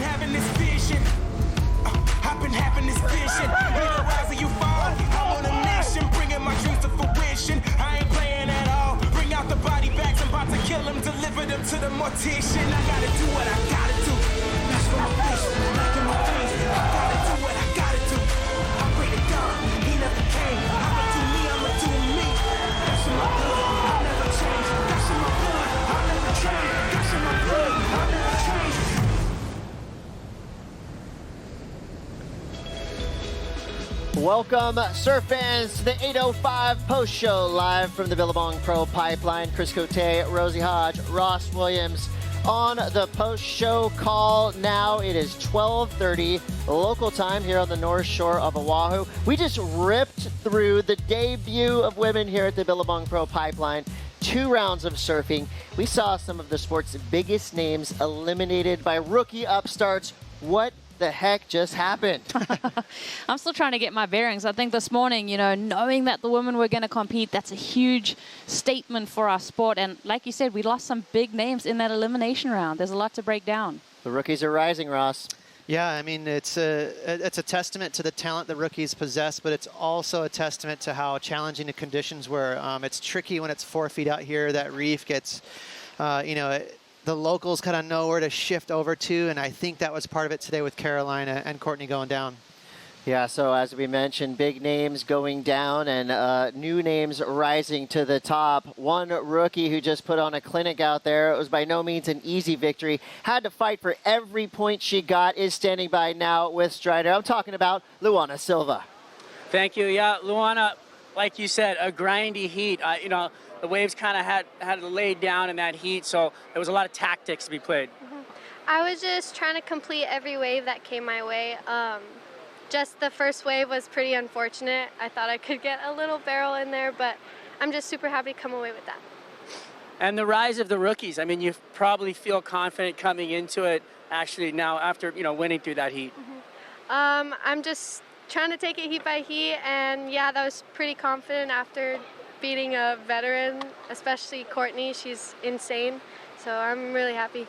having this vision. I've been having this vision. Either rise or you fall. I'm on a mission, bringing my dreams to fruition. I ain't playing at all. Bring out the body bags, I'm about to kill them, deliver them to the mortician. I gotta do what I gotta do. That's for my face, back in my face. I gotta do what I gotta do. I pray to God, he never came. I'ma do me, I'ma do me. That's in my blood, I'll never change. That's in my blood, I'll never change. That's in my blood, I'll never change. Welcome, surf fans, to the 8:05 post show live from the Billabong Pro Pipeline. Chris Cote, Rosie Hodge, Ross Williams on the post show call now. It is 12:30 local time here on the North Shore of Oahu. We just ripped through the debut of women here at the Billabong Pro Pipeline. 2 rounds of surfing. We saw some of the sport's biggest names eliminated by rookie upstarts. What the heck just happened? I'm still trying to get my bearings. I think this morning, knowing that the women were going to compete, that's a huge statement for our sport. And like you said, we lost some big names in that elimination round. There's a lot to break down. The rookies are rising, Ross. Yeah, I mean, it's a testament to the talent the rookies possess, but it's also a testament to how challenging the conditions were. It's tricky when it's 4 feet out here. That reef gets, the locals kind of know where to shift over to, and I think that was part of it today with Carolina and Courtney going down. Yeah, so as we mentioned, big names going down and new names rising to the top. One rookie who just put on a clinic out there. It was by no means an easy victory. Had to fight for every point she got. Is standing by now with Strider. I'm talking about Luana Silva. Thank you. Yeah, Luana, like you said, a grindy heat. The waves kind of had laid down in that heat, so there was a lot of tactics to be played. I was just trying to complete every wave that came my way. Just the first wave was pretty unfortunate. I thought I could get a little barrel in there, but I'm just super happy to come away with that. And the rise of the rookies. I mean, you probably feel confident coming into it, actually, now after, winning through that heat. I'm just trying to take it heat by heat, and yeah, that was pretty confident after beating a veteran, especially Courtney. She's insane, so I'm really happy.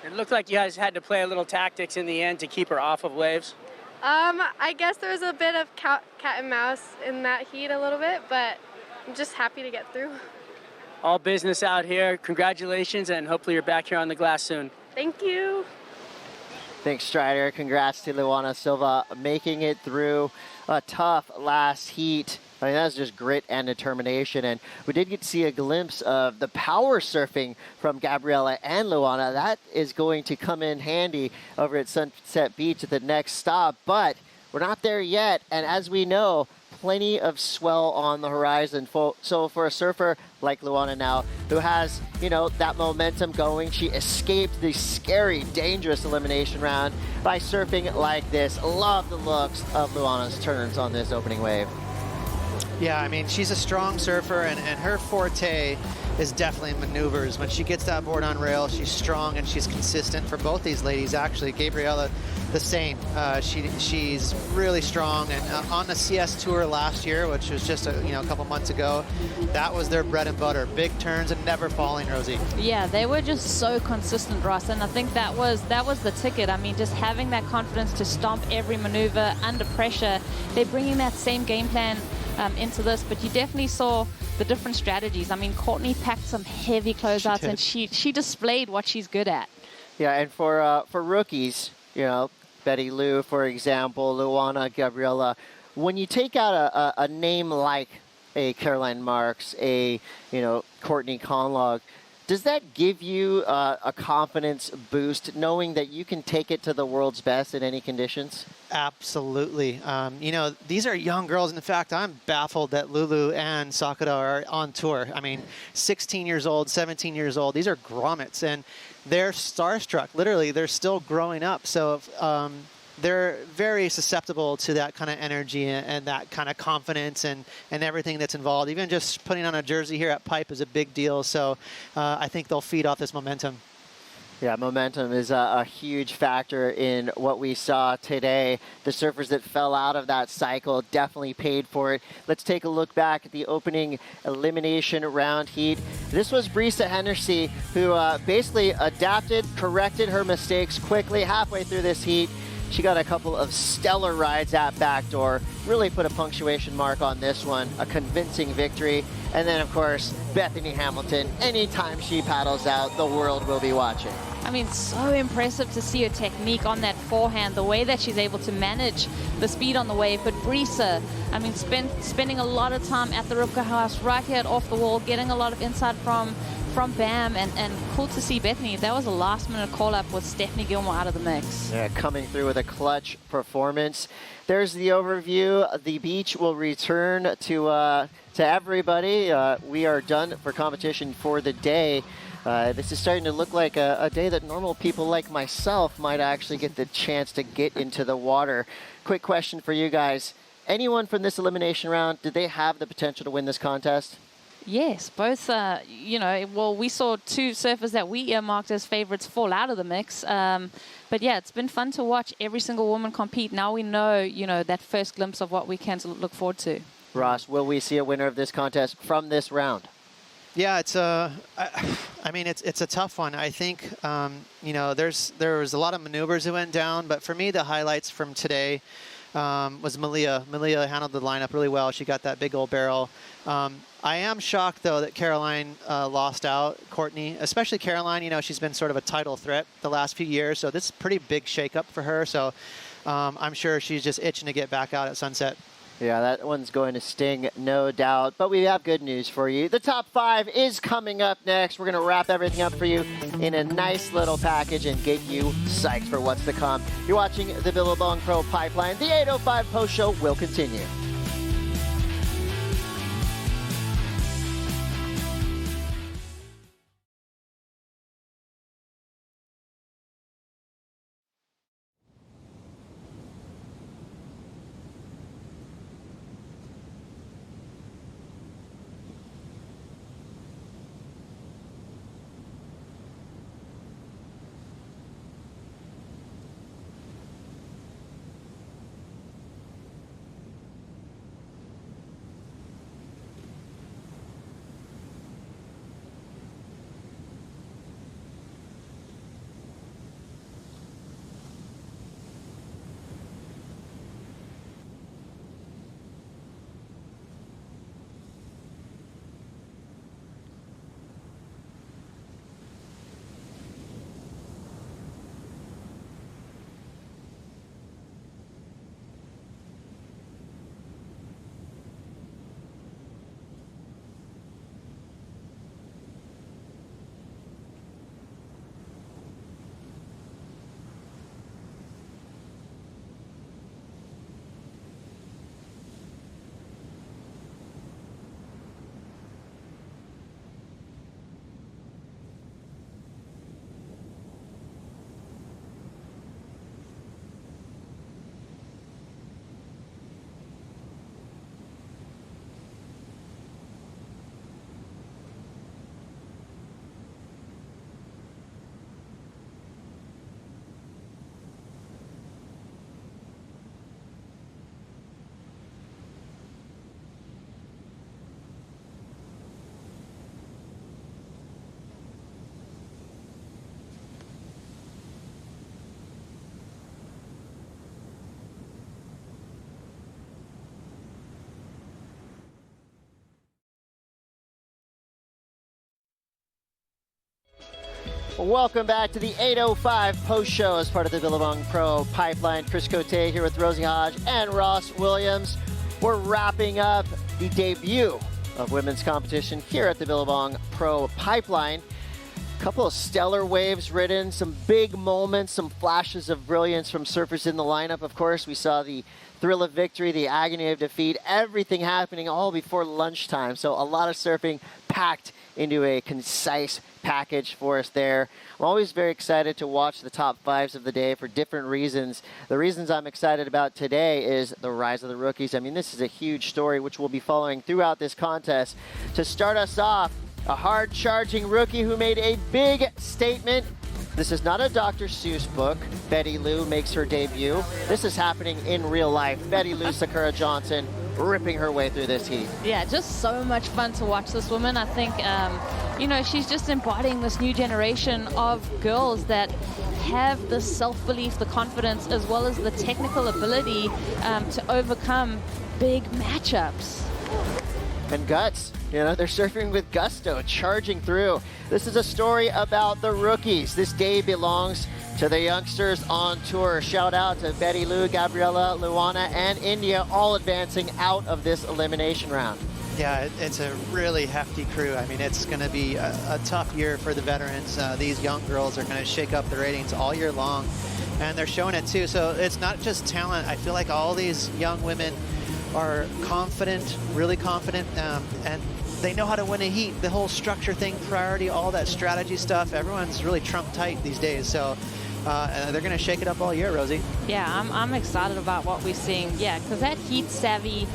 It looked like you guys had to play a little tactics in the end to keep her off of waves. I guess there was a bit of cat and mouse in that heat a little bit, but I'm just happy to get through. All business out here. Congratulations, and hopefully you're back here on the glass soon. Thank you. Thanks, Strider. Congrats to Luana Silva making it through a tough last heat. I mean, that was just grit and determination. And we did get to see a glimpse of the power surfing from Gabriella and Luana. That is going to come in handy over at Sunset Beach at the next stop. But we're not there yet. And as we know, plenty of swell on the horizon. So for a surfer like Luana now, who has, that momentum going, she escaped the scary, dangerous elimination round by surfing like this. Love the looks of Luana's turns on this opening wave. Yeah, I mean, she's a strong surfer, and her forte is definitely maneuvers. When she gets that board on rail, she's strong and she's consistent. For both these ladies, actually, Gabriella, the same. She's really strong, and on the CS Tour last year, which was just a couple months ago, that was their bread and butter. Big turns and never falling, Rosie. Yeah, they were just so consistent, Ross, and I think that was the ticket. I mean, just having that confidence to stomp every maneuver under pressure. They're bringing that same game plan into this, but you definitely saw the different strategies. I mean, Courtney packed some heavy closeouts, and she displayed what she's good at. Yeah, and for rookies, Betty Lou, for example, Luana, Gabriella, when you take out a name like a Caroline Marks, a Courtney Conlog, does that give you a confidence boost knowing that you can take it to the world's best in any conditions? Absolutely. These are young girls. In fact, I'm baffled that Lulu and Sakura are on tour. I mean, 16 years old, 17 years old. These are grommets, and they're starstruck. Literally, they're still growing up. So they're very susceptible to that kind of energy and that kind of confidence and everything that's involved. Even just putting on a jersey here at Pipe is a big deal. So I think they'll feed off this momentum. Yeah, momentum is a huge factor in what we saw today. The surfers that fell out of that cycle definitely paid for it. Let's take a look back at the opening elimination round heat. This was Brisa Henderson, who basically adapted, corrected her mistakes quickly halfway through this heat. She got a couple of stellar rides at backdoor, really put a punctuation mark on this one, a convincing victory. And then, of course, Bethany Hamilton, anytime she paddles out, the world will be watching. I mean, so impressive to see her technique on that forehand, the way that she's able to manage the speed on the wave. But Brisa, I mean, spending a lot of time at the Rip Curl house, right here at off the wall, getting a lot of insight from Bam, and cool to see Bethany. That was a last-minute call-up with Stephanie Gilmore out of the mix. Yeah, coming through with a clutch performance. There's the overview. The beach will return to everybody. We are done for competition for the day. This is starting to look like a day that normal people like myself might actually get the chance to get into the water. Quick question for you guys. Anyone from this elimination round, did they have the potential to win this contest? Yes, both, well, we saw two surfers that we earmarked as favorites fall out of the mix. But yeah, it's been fun to watch every single woman compete. Now we know, that first glimpse of what we can look forward to. Ross, will we see a winner of this contest from this round? Yeah, it's it's a tough one. I think there was a lot of maneuvers that went down, but for me the highlights from today was Malia. Malia handled the lineup really well. She got that big old barrel. I am shocked though that Caroline lost out. Courtney, especially Caroline, she's been sort of a title threat the last few years, so this is a pretty big shakeup for her. So I'm sure she's just itching to get back out at sunset. Yeah, that one's going to sting, no doubt. But we have good news for you. The top 5 is coming up next. We're going to wrap everything up for you in a nice little package and get you psyched for what's to come. You're watching the Billabong Pro Pipeline. The 805 post show will continue. Welcome back to the 805 post show as part of the Billabong Pro Pipeline. Chris Cote here with Rosie Hodge and Ross Williams. We're wrapping up the debut of women's competition here at the Billabong Pro Pipeline. A couple of stellar waves ridden, some big moments, some flashes of brilliance from surfers in the lineup. Of course, we saw the thrill of victory, the agony of defeat, everything happening all before lunchtime. So a lot of surfing packed into a concise package for us there. I'm always very excited to watch the top 5s of the day for different reasons. The reasons I'm excited about today is the rise of the rookies. I mean, this is a huge story which we'll be following throughout this contest. To start us off, a hard-charging rookie who made a big statement This is not a Dr. Seuss book. Betty Lou makes her debut. This is happening in real life. Betty Lou Sakura Johnson ripping her way through this heat. Yeah, just so much fun to watch this woman. I think, you know, she's just embodying this new generation of girls that have the self-belief, the confidence, as well as the technical ability to overcome big matchups. And guts. You know, they're surfing with gusto, charging through. This is a story about the rookies. This day belongs to the youngsters on tour. Shout out to Betty Lou, Gabriella, Luana, and India, all advancing out of this elimination round. Yeah, it's a really hefty crew. I mean, it's going to be a tough year for the veterans. These young girls are going to shake up the ratings all year long, and they're showing it too. So it's not just talent. I feel like all these young women are confident, really confident, and they know how to win a heat. The whole structure thing, priority, all that strategy stuff, everyone's really trump tight these days. So they're going to shake it up all year, Rosie. Yeah, I'm excited about what we're seeing. Yeah, because that heat savvy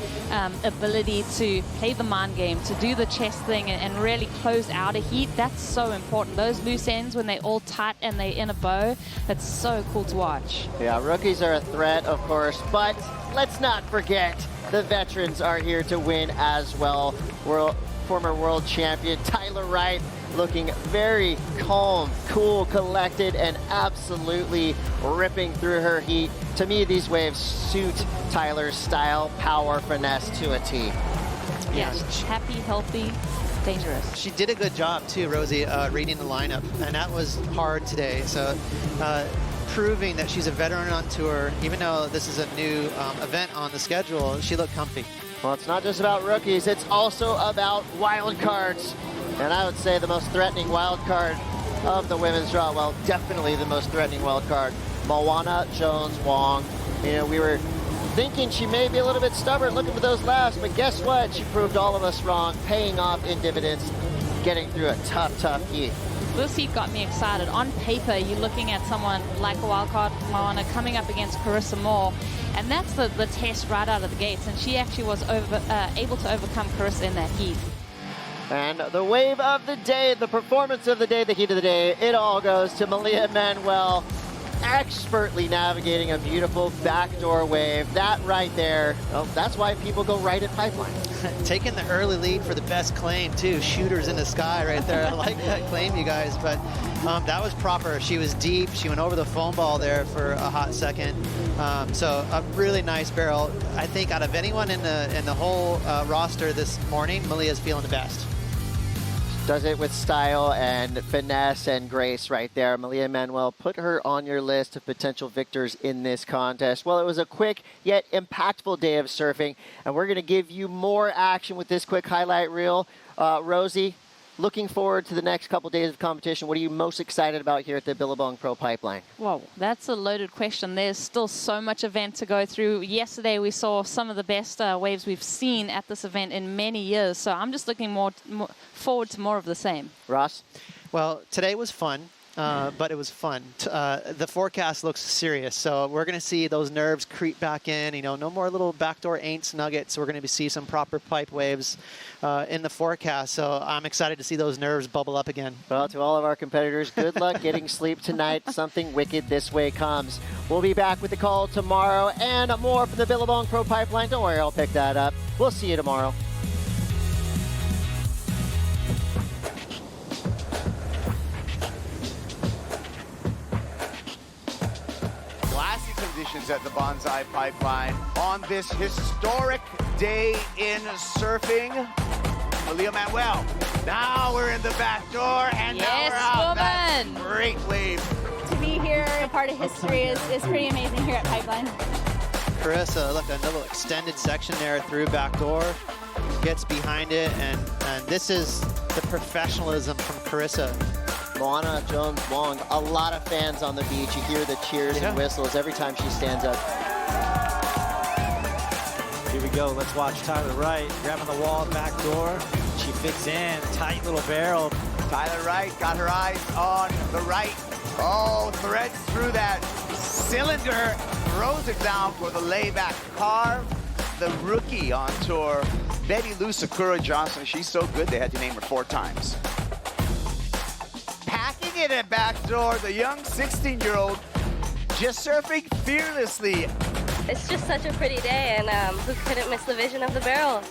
ability to play the mind game, to do the chess thing and really close out a heat, that's so important. Those loose ends when they're all tight and they're in a bow, that's so cool to watch. Yeah, rookies are a threat, of course, but let's not forget the veterans are here to win as well. Former world champion Tyler Wright looking very calm, cool, collected, and absolutely ripping through her heat. To me, these waves suit Tyler's style, power, finesse to a T. Yeah, happy, healthy, dangerous. She did a good job too, Rosie, reading the lineup, and that was hard today. So proving that she's a veteran on tour, even though this is a new event on the schedule, she looked comfy. Well, it's not just about rookies, it's also about wild cards. And I would say the most threatening wild card of the women's draw, well, definitely the most threatening wild card, Moana Jones-Wong. You know, we were thinking she may be a little bit stubborn looking for those laughs, but guess what? She proved all of us wrong, paying off in dividends, getting through a tough heat. This heat got me excited. On paper, you're looking at someone like a wildcard Moana coming up against Carissa Moore, and that's the test right out of the gates, and she actually was able to overcome Carissa in that heat. And the wave of the day, the performance of the day, the heat of the day, it all goes to Malia Manuel, expertly navigating a beautiful backdoor wave. That right there, oh, that's why people go right at Pipeline. Taking the early lead for the best claim too. Shooters in the sky right there. I like that claim, you guys, but that was proper. She was deep. She went over the foam ball there for a hot second. So a really nice barrel. I think out of anyone in the whole roster this morning, Malia's feeling the best. Does it with style and finesse and grace right there. Malia Manuel, put her on your list of potential victors in this contest. Well, it was a quick yet impactful day of surfing, and we're going to give you more action with this quick highlight reel. Rosie, looking forward to the next couple days of competition. What are you most excited about here at the Billabong Pro Pipeline? Whoa, that's a loaded question. There's still so much event to go through. Yesterday we saw some of the best waves we've seen at this event in many years. So I'm just looking more forward to more of the same. Ross? Well, today was fun. But it was fun. The forecast looks serious, so we're going to see those nerves creep back in. You know, no more little backdoor ain'ts nuggets. We're going to see some proper pipe waves in the forecast, so I'm excited to see those nerves bubble up again. Well, to all of our competitors, good luck getting sleep tonight. Something wicked this way comes. We'll be back with the call tomorrow and more from the Billabong Pro Pipeline. Don't worry, I'll pick that up. We'll see you tomorrow. Conditions at the Bonsai Pipeline on this historic day in surfing. Malia Manuel. Now we're in the back door, and now we're out. Woman. That's great wave. To be here, a part of history is pretty amazing here at Pipeline. Carissa, look, a little extended section there through back door, gets behind it, and this is the professionalism from Carissa. Moana Jones-Wong, a lot of fans on the beach. You hear the cheers and whistles every time she stands up. Here we go. Let's watch Tyler Wright grabbing the wall back door. She fits in. Tight little barrel. Tyler Wright got her eyes on the right. Oh, threads through that cylinder. Throws it down for the layback carve. The rookie on tour, Betty Lou Sakura Johnson. She's so good they had to name her 4 times. Packing it at backdoor. The young 16-year-old just surfing fearlessly. It's just such a pretty day, and who couldn't miss the vision of the barrel?